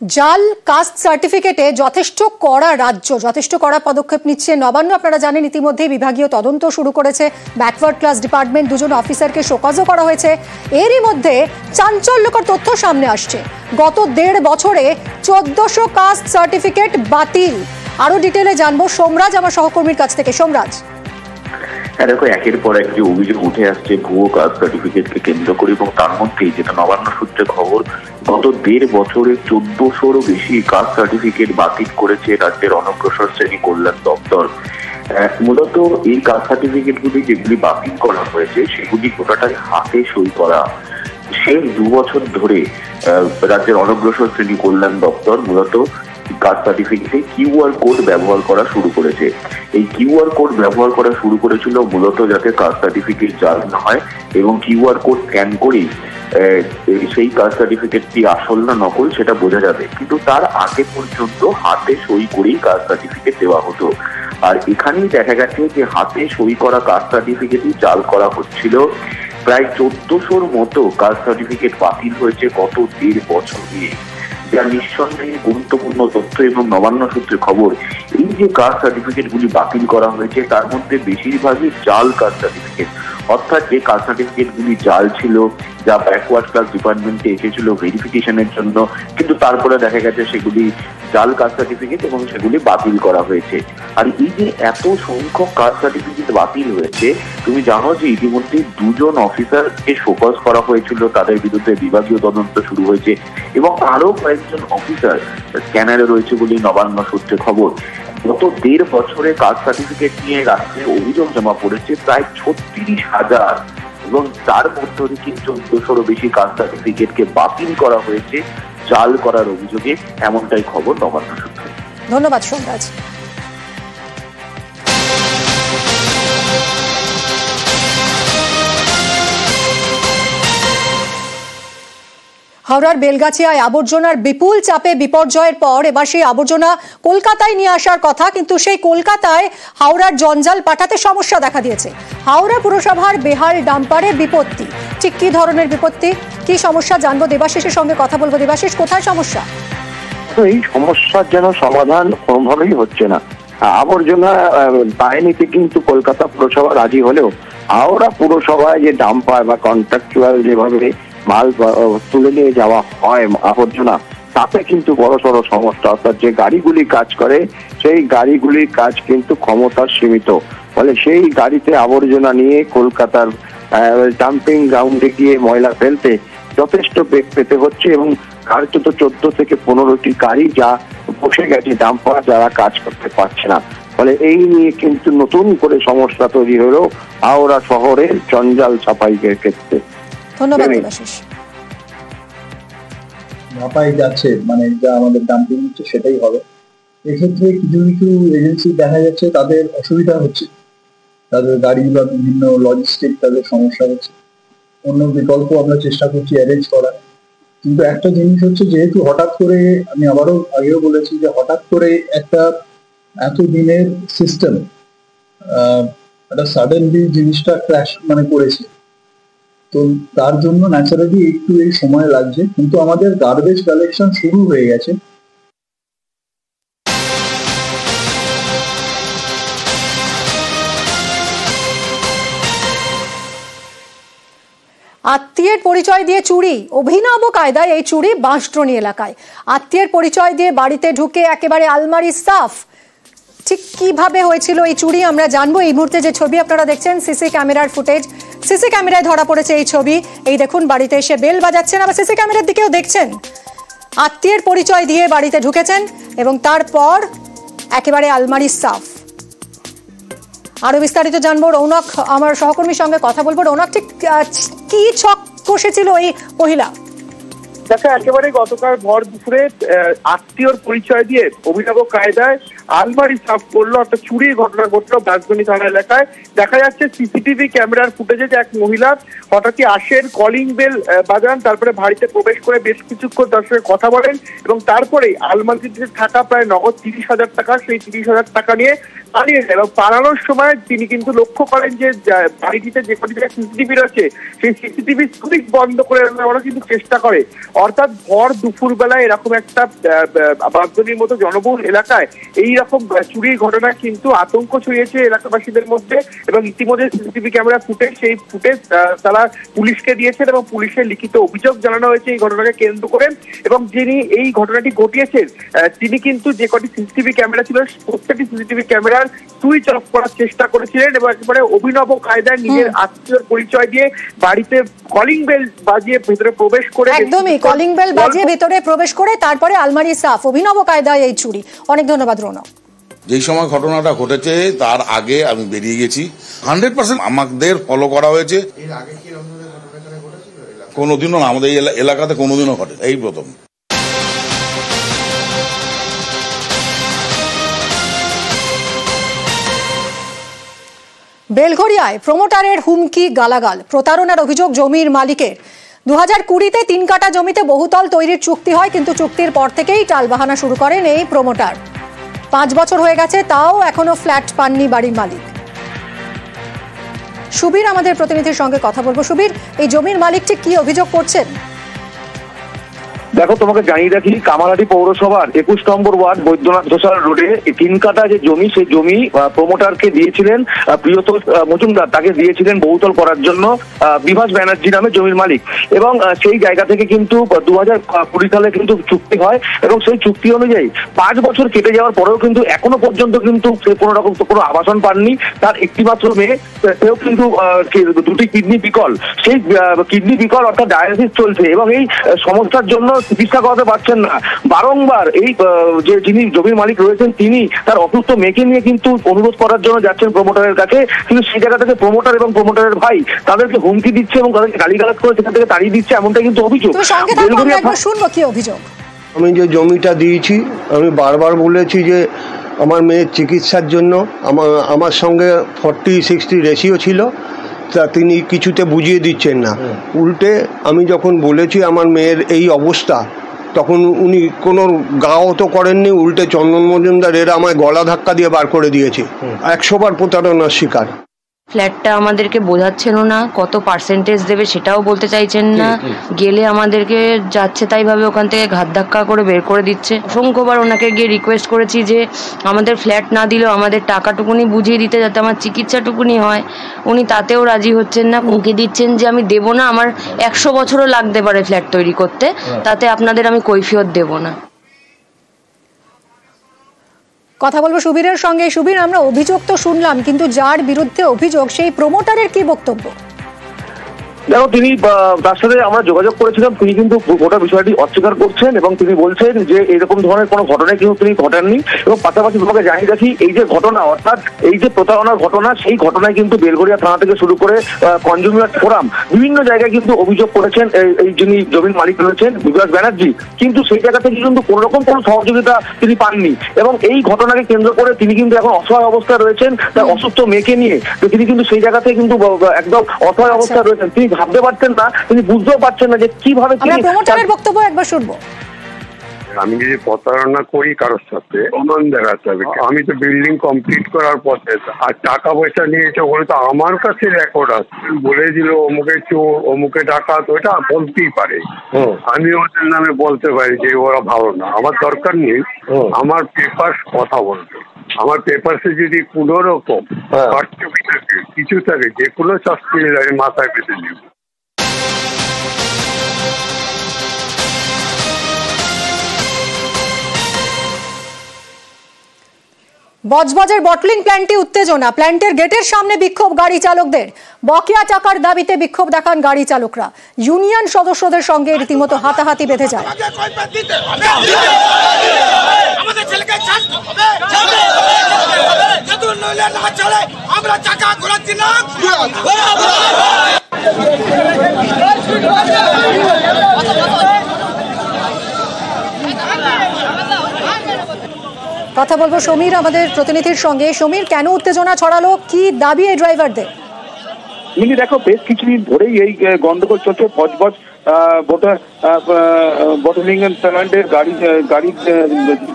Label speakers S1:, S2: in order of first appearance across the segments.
S1: জাল কাস্ট সার্টিফিকেটে যথেষ্ট কড়া রাজ্য যথেষ্ট কড়া পদক্ষেপ নিচ্ছে নবান্ন। আপনারা জানেন ইতিমধ্যে বিভাগীয় তদন্ত শুরু করেছে, ব্যাকওয়ার্ড ক্লাস ডিপার্টমেন্ট দুজন অফিসারকে শোকজও করা হয়েছে। এরই মধ্যে চাঞ্চল্যকর তথ্য সামনে আসছে, গত 1.5 বছরে 1400 কাস্ট সার্টিফিকেট বাতিল। আরো ডিটেলে জানবো সোমরাজ আমার সহকর্মীর কাছ থেকে। সোমরাজ,
S2: দেখো, একের পর এক যে অভিযোগ উঠে আসছে ভুয়ো কাস্ট সার্টিফিকেটকে কেন্দ্র করে, এবং তার মধ্যেই যেটা নবান্ন সূত্রে খবর, গত 1.5 বছরে 1400-রও বেশি কাস্ট সার্টিফিকেট বাতিল করেছে রাজ্যের অনগ্রসর শ্রেণী কল্যাণ দপ্তর। মূলত এই কাস্ট সার্টিফিকেটগুলি যেগুলি বাতিল করা হয়েছে সেগুলি গোটাটাই হাতে সই করা। শেষ 2 বছর ধরে রাজ্যের অনগ্রসর শ্রেণী কল্যাণ দপ্তর মূলত কাস্ট সার্টিফিকেটে কিউআর কোড ব্যবহার করা শুরু করেছে। এই কিউআর কোড ব্যবহার করা শুরু করেছিল মূলত যাতে কাস্ট সার্টিফিকেট জাল না হয়, এবং কিউআর কোড স্ক্যান করেই সেই কাস্ট সার্টিফিকেটটি আসল না নকল সেটা বোঝা যাবে। কিন্তু তার আগে পর্যন্ত হাতে সই করেই কাস্ট সার্টিফিকেট দেওয়া হতো। আর এখানেই দেখা গেছে যে হাতে সই করা কাস্ট সার্টিফিকেটই জাল করা হচ্ছিল। প্রায় 1400-র মতো কাস্ট সার্টিফিকেট বাতিল হয়েছে গত 1.5 বছর দিয়ে, যা নিঃসন্দেহে গুরুত্বপূর্ণ তথ্য। এবং নবান্ন সূত্রে খবর, এই যে কাস্ট সার্টিফিকেট গুলি বাতিল করা হয়েছে তার মধ্যে বেশিরভাগই জাল কাস্ট সার্টিফিকেট, অর্থাৎ যে কাস্ট সার্টিফিকেট গুলি জাল ছিল, যা ব্যাকওয়ার্ড ক্লাস ডিপার্টমেন্টে এসেছিল ভেরিফিকেশনের জন্য, কিন্তু তারপরে দেখা গেছে সেগুলি জাল কাস্ট সার্টিফিকেট এবং সেগুলি বাতিল করা হয়েছে। আর এই যে এত সংখ্যক কাস্ট সার্টিফিকেট বাতিল হয়েছে, তুমি জানো যে ইতিমধ্যে 2জন অফিসারকে শোকজ করা হয়েছিল, তাদের বিরুদ্ধে বিভাগীয় তদন্ত শুরু হয়েছে, এবং আরো কয়েকজন অফিসার স্ক্যানারে রয়েছে বলে নবান্ন সূত্রে খবর। গত 1.5 বছরে কাস্ট সার্টিফিকেট নিয়ে রাজ্যে অভিযোগ জমা পড়েছে প্রায় 36,000, এবং তার মধ্যে থেকে 1400-রও বেশি কাস্ট সার্টিফিকেটকে বাতিল করা হয়েছে জাল করার অভিযোগে, এমনটাই খবর নবান্ন সূত্রে।
S1: ধন্যবাদ সোমরাজ। হাওড়ার বেলগাছিয়ায় আবর্জনার বিপুল চাপে বিপর্যয়ের পর এবার সেই আবর্জনা কলকাতায় নিয়ে আসার কথা, কিন্তু সেই কলকাতায় হাওড়ার জঞ্জাল পাঠাতে সমস্যা দেখা দিয়েছে। হাওড়া পুরসভার বেহাল ডাম্পারে বিপত্তি, ঠিক কি ধরনের বিপত্তি, কি সমস্যা জানবো দেবাশিসের সঙ্গে কথা বলবো। দেবাশিস, কোথায় সমস্যা?
S3: এই সমস্যার যেন সমাধান কোনোভাবেই হচ্ছে না। আবর্জনা বাহিনীতে কিন্তু কলকাতা পুরসভা রাজি হলেও হাওড়া পুরসভায় যে ডাম্পার বা কন্ট্রাকচুয়াল যেভাবে মাল তুলে নিয়ে যাওয়া হয় আবর্জনা, তাতে কিন্তু বড়সড় সমস্যা। অর্থাৎ যে গাড়িগুলি কাজ করে সেই গাড়িগুলির কাজ কিন্তু ক্ষমতা সীমিত, ফলে সেই গাড়িতে আবর্জনা নিয়ে কলকাতার ডাম্পিং গ্রাউন্ডে গিয়ে ময়লা ফেলতে যথেষ্ট বেগ পেতে হচ্ছে, এবং কার্যত 14 থেকে 15টি গাড়ি যা বসে গেছে ডাম্পার, যারা কাজ করতে পারছে না। ফলে এই নিয়ে কিন্তু নতুন করে সমস্যা তৈরি হলো হাওড়া শহরের জঞ্জাল সাফাইয়ের ক্ষেত্রে।
S1: ধন্যবাদ দেবাশিস।
S4: মাপাই যাচ্ছে, মানে যা আমাদের ডাম্পিং হচ্ছে সেটাই হবে। এক্ষেত্রে কিছু কিছু এজেন্সি দেখা যাচ্ছে তাদের অসুবিধা হচ্ছে, তাদের গাড়ি বা বিভিন্ন লজিস্টিক তাদের সমস্যা হচ্ছে। অন্য বিকল্প আমরা চেষ্টা করছি অ্যারেঞ্জ করার। কিন্তু একটা জিনিস হচ্ছে, যেহেতু হঠাৎ করে, আমি আবারও আগেও বলেছি যে হঠাৎ করে একটা এত দিনের সিস্টেম একটা সাডেনলি জিনিসটা ক্র্যাশ করেছে, তো তার জন্য ন্যাচারালি একটু এই সময় লাগছে। কিন্তু আমাদের গার্বেজ কালেকশন শুরু হয়ে গেছে।
S1: আত্মীয়ের পরিচয় দিয়ে চুরি, অভিনব কায়দায় এই চুরি বাঁশদ্রোণী এলাকায়। আত্মীয়ের পরিচয় দিয়ে বাড়িতে ঢুকে একেবারে আলমারি সাফ। ঠিক কিভাবে হয়েছিল এই চুরি আমরা জানবো। এই মুহূর্তে যে ছবি আপনারা দেখছেন সিসি ক্যামেরার ফুটেজ, সিসি ক্যামেরায় ধরা পড়েছে এই ছবি। এই দেখুন, বাড়িতে এসে বেল বাজাচ্ছেন, আবার সিসি ক্যামেরার দিকেও দেখছেন। আত্মীয়ের পরিচয় দিয়ে বাড়িতে ঢুকেছেন এবং তারপর একেবারে আলমারি সাফ। আরো বিস্তারিত জানবো, রৌনক আমার সহকর্মীর সঙ্গে কথা বলবো। রৌনক, ঠিক কি ছক কষেছিল এই মহিলা?
S5: দেখো, একেবারে গতকাল ভর দুপুরে আত্মীয়র পরিচয় দিয়ে অভিনব কায়দায় আলমারি সাফ করলো, একটা চুরির ঘটনা ঘটলো বাঁশদ্রোণী থানা এলাকায়। দেখা যাচ্ছে সিসিটিভি ক্যামেরার ফুটেজে যে এক মহিলা হঠাৎই আসেন, কলিং বেল বাজান, তারপরে বাড়িতে প্রবেশ করে বেশ কিছুক্ষণ তার সঙ্গে কথা বলেন, এবং তারপরে আলমারিতে থাকা প্রায় নগদ 30,000 টাকা, সেই 30,000 টাকা নিয়ে পালিয়ে যায় এবং পালানোর সময় তিনি কিন্তু লক্ষ্য করেন যে বাড়িটিতে যে কটি সিসিটিভি রয়েছে সেই সিসিটিভি সুইচ বন্ধ করে ওরা কিন্তু চেষ্টা করে। অর্থাৎ ভর দুপুর বেলায় এরকম একটা বাগদনির মতো জনবহুল এলাকায় এইরকম চুরির ঘটনা কিন্তু আতঙ্ক ছড়িয়েছে এলাকাবাসীদের মধ্যে এবং ইতিমধ্যে সিসিটিভি ক্যামেরা ফুটেজ সেই ফুটেজ তারা পুলিশকে দিয়েছেন এবং পুলিশের লিখিত অভিযোগ জানানো হয়েছে এই ঘটনাকে কেন্দ্র করে। এবং যিনি এই ঘটনাটি ঘটিয়েছেন তিনি কিন্তু যে কটি সিসিটিভি ক্যামেরা ছিল প্রত্যেকটি সিসিটিভি ক্যামেরার সুইচ অফ করার চেষ্টা করেছিলেন এবং একেবারে অভিনব কায়দায় নিজের আত্মীয়র পরিচয় দিয়ে বাড়িতে কলিং বেল বাজিয়ে ভেতরে প্রবেশ করে,
S1: একদমই কলিং বেল বাজিয়ে ভেতরে প্রবেশ করে তারপরে আলমারি সাফ, অভিনব কায়দায় এই চুরি। অনেক ধন্যবাদ রৌনক।
S6: যেই সময় ঘটনাটা ঘটেছে তার আগে আমি বেরিয়ে গেছি, 100% আমাদের ফলো করা হয়েছে। কোনোদিনও না, আমাদের এলাকাতে কোনোদিনও ঘটে, এই প্রথম।
S1: বেলঘরিয়ায় প্রমোটারের হুমকি গালাগাল, প্রতারণার অভিযোগ জমির মালিকের। 2020-তে 3 কাঠা জমিতে বহুতল তৈরির চুক্তি হয়, কিন্তু চুক্তির পর থেকেই টালবাহানা শুরু করেন এই প্রমোটার। 5 বছর হয়ে গেছে, তাও এখনো ফ্ল্যাট পাননি বাড়ির মালিক। সুবীর আমাদের প্রতিনিধির সঙ্গে কথা বলবো। সুবীর, এই জমির মালিক ঠিক কি অভিযোগ করছেন?
S3: দেখো, তোমাকে জানিয়ে রাখি, কামারহাটি পৌরসভার 21 নম্বর ওয়ার্ড বৈদ্যনাথ ঘোষাল রোডে 3 কাঠা যে জমি, সেই জমি প্রমোটারকে দিয়েছিলেন প্রিয়তোষ মজুমদার, তাকে দিয়েছিলেন বহুতল করার জন্য বিভাস ব্যানার্জি নামে জমির মালিক। এবং সেই জায়গা থেকে কিন্তু 2020 সালে কিন্তু চুক্তি হয় এবং সেই চুক্তি অনুযায়ী 5 বছর কেটে যাওয়ার পরেও কিন্তু এখনো পর্যন্ত কিন্তু সে কোনো রকম কোনো আবাসন পাননি। তার একটিমাত্র মেয়ে, সেও কিন্তু 2টি কিডনি বিকল, সেই কিডনি বিকল অর্থাৎ ডায়ালিসিস চলছে এবং এই সমস্যার জন্য চিকিৎসা করাতে পারছেন না। বারংবার এই যে যিনি জমির মালিক রয়েছেন তিনি তার অসুস্থ মেয়েকে নিয়ে কিন্তু অনুরোধ করার জন্য যাচ্ছেন প্রমোটারের কাছে, কিন্তু সেই জায়গা থেকে প্রমোটার এবং প্রমোটারের ভাই তাদেরকে হুমকি দিচ্ছে এবং তাদেরকে গালিগালাজ করে সেখান থেকে তাড়িয়ে দিচ্ছে, এমনটা কিন্তু অভিযোগ।
S1: শুনবো কি অভিযোগ।
S7: আমি যে জমিটা দিয়েছি, আমি বারবার বলেছি যে আমার মেয়ের চিকিৎসার জন্য আমার সঙ্গে 40-60 রেশিও ছিল, তা তিনি কিছুতে বুঝিয়ে দিচ্ছেন না। উল্টে আমি যখন বলেছি আমার মেয়ের এই অবস্থা, তখন উনি কোনো গাও তো করেননি, উল্টে চন্দন মজুমদার এরা আমায় গলা ধাক্কা দিয়ে বার করে দিয়েছে। 100 বার প্রতারণার শিকার।
S8: ফ্ল্যাটটা আমাদেরকে বোঝাচ্ছেন না, কত পার্সেন্টেজ দেবে সেটাও বলতে চাইছেন না। গেলে আমাদেরকে যাচ্ছে তাই ভাবে ওখান থেকে ঘাত ধাক্কা করে বের করে দিচ্ছে। অসংখ্যবার ওনাকে গিয়ে রিকোয়েস্ট করেছি যে আমাদের ফ্ল্যাট না দিলেও আমাদের টাকাটুকুনি বুঝিয়ে দিতে, যাতে আমার চিকিৎসাটুকুনি হয়। উনি তাতেও রাজি হচ্ছেন না, হুমকি দিচ্ছেন যে আমি দেবো না, আমার 100 বছরও লাগতে পারে ফ্ল্যাট তৈরি করতে, তাতে আপনাদের আমি কৈফিয়ত দেবো না।
S1: কথা বলবো সুবীরের সঙ্গে। সুবীর, আমরা অভিযোগ তো শুনলাম, কিন্তু যার বিরুদ্ধে অভিযোগ সেই প্রমোটারের কি বক্তব্য?
S3: দেখো, তিনি তার সাথে আমরা যোগাযোগ করেছিলাম, তিনি কিন্তু গোটা বিষয়টি অস্বীকার করছেন এবং তিনি বলছেন যে এরকম ধরনের কোনো ঘটনা কিন্তু তিনি ঘটাননি। এবং পাশাপাশি তোমাকে জানিয়ে রাখি, এই যে ঘটনা অর্থাৎ এই যে প্রতারণার ঘটনা, সেই ঘটনায় কিন্তু বেলঘরিয়া থানা থেকে শুরু করে কনজিউমার ফোরাম বিভিন্ন জায়গায় কিন্তু অভিযোগ করেছেন এই যিনি জমির মালিক রয়েছেন বিভাস ব্যানার্জি, কিন্তু সেই জায়গা থেকে কিন্তু কোনো রকম কোনো সহযোগিতা তিনি পাননি। এবং এই ঘটনাকে কেন্দ্র করে তিনি কিন্তু এখন অসহায় অবস্থায় রয়েছেন তার অসুস্থ মেয়েকে নিয়ে। তো তিনি কিন্তু সেই জায়গা থেকে কিন্তু একদম অসহায় অবস্থায় রয়েছেন, তিনি ভাবতে পারছেন না, তিনি বুঝতেও পারছেন না যে কিভাবে।
S1: প্রমোটারের বক্তব্য একবার শুনবো।
S9: আমি যদি প্রতারণা করি কারোর সাথে, প্রমাণ দেখাতে হবে। আমি তো বিল্ডিং কমপ্লিট করার পথে, আর টাকা পয়সা নিয়েছে ওগুলো তো আমার কাছে রেকর্ড আছে। বলে দিল অমুকে চোর, অমুকে ডাকাত, ওটা বলতেই পারে। আমি ওদের নামে বলতে পারি যে ওরা ভালো না, আমার দরকার নেই। আমার পেপার কথা বলবে, আমার পেপারসে যদি কোনো রকম কারচুপি থাকে, কিছু থাকে, যে কোনো শাস্তি আমি মাথায় পেতে নিব।
S1: বজবজের বটলিং প্ল্যান্টে উত্তেজনা, প্ল্যান্টের গেটের সামনে বিক্ষোভ গাড়ি চালকদের। বকেয়া টাকার দাবিতে বিক্ষোভ দেখান গাড়ি চালকরা। ইউনিয়ন সদস্যদের সঙ্গে রীতিমতো হাতাহাতি বেঁধে যায়। কথা বলবো সমীর আমাদের প্রতিনিধির সঙ্গে। সমীর, কেন উত্তেজনা ছড়ালো, কি দাবি এই ড্রাইভারদের?
S5: দেখো, বেশ কিছুদিন ধরেই এই গন্ডগোল চলছে বজবজ ভোটার বটলিং এন্ড পেমেন্টের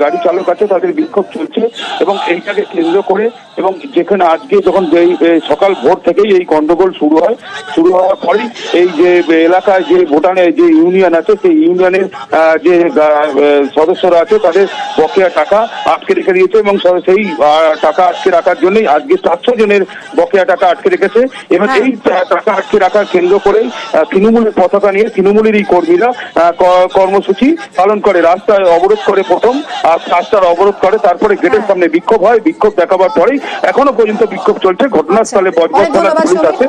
S5: গাড়ি চালক আছে তাদের বিক্ষোভ চলছে এবং এইটাকে কেন্দ্র করে এবং যেখানে আজকে যখন সকাল ভোর থেকেই এই গন্ডগোল শুরু হওয়ার পরেই এই যে এলাকায় যে ভোটারের যে ইউনিয়ন আছে সেই ইউনিয়নের যে সদস্যরা আছে তাদের বকেয়া টাকা আটকে রেখে দিয়েছে এবং সেই টাকা আটকে রাখার জন্যই আজকে 700 জনের বকেয়া টাকা আটকে রেখেছে এবং এই টাকা আটকে রাখার কেন্দ্র করেই তৃণমূলের পতাকা নিয়ে তৃণমূলেরই কর্মীরা কর্মসূচি পালন করে, রাস্তায় অবরোধ করে প্রথম রাস্তার অবরোধ করে, তারপরে গেটের সামনে বিক্ষোভ হয়, বিক্ষোভ দেখাবার পরেই এখনো পর্যন্ত বিক্ষোভ চলছে। ঘটনাস্থলে বজবজ থানার পুলিশ আছে।